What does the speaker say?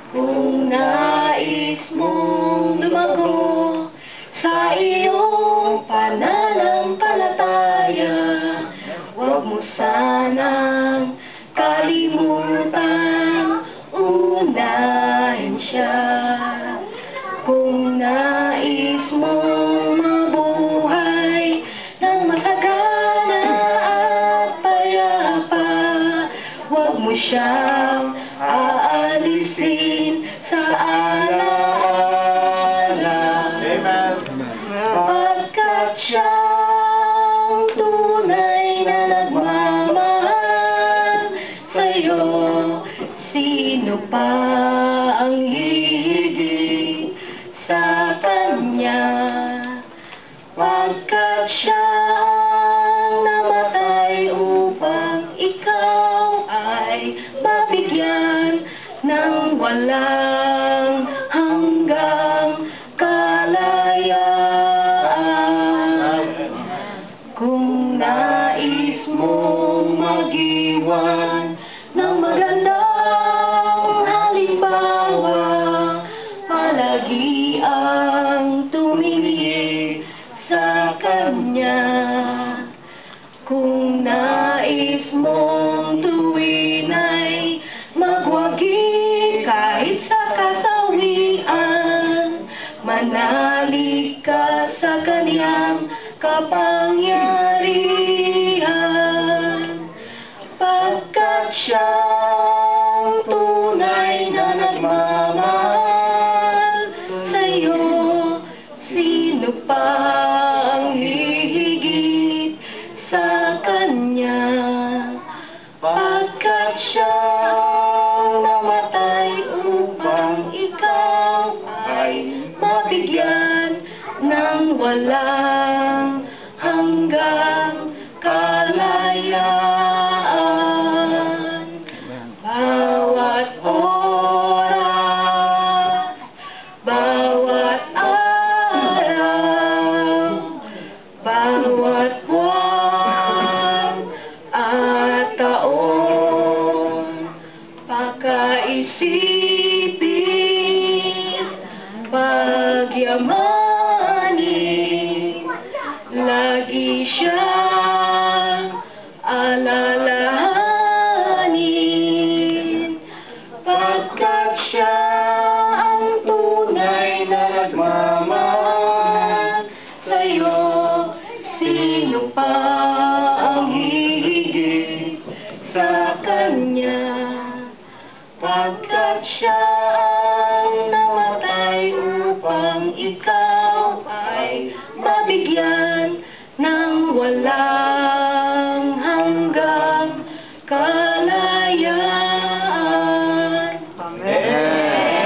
Kung nais mong lumago sa iyong pananampalataya, huwag mo sanang kalimutan, unahin siya. Kung nais mong mabuhay ng masagana at payapa, huwag mo siyang aalisin sa alaala. Pagkat siyang tunay na nagmamahal sa'yo, sino pa ang hihigit sa Kanya? Pagkat siyang namatay upang ikaw ay mabigyan ng walang hanggang kalayaan. Kung nais mong mag-iwan ng magandang halimbawa, palagi ang tumingin sa Kanya. Kung nais mong tuwin ay magwagi kahit sa kasawian, manalig ka sa Kanyang kapangyarihan. Pagkat siyang tunay na nagmamahal sa'yo, sino pa ang hihigit sa Kanya? Pagkat siyang namatay upang ikaw ay mabigyan ng walang hanggang kalayaan. Bawat oras, bawat araw, bawat buwan at taon, pakaisipin, pagyamanin, lagi siyang alalahanin. Pagkat siya ang tunay na nagmamahal sa'yo, sino pa ang hihigit sa Kanya? Pagkat siya ang namatay upang ikaw ay mabigyan ng wala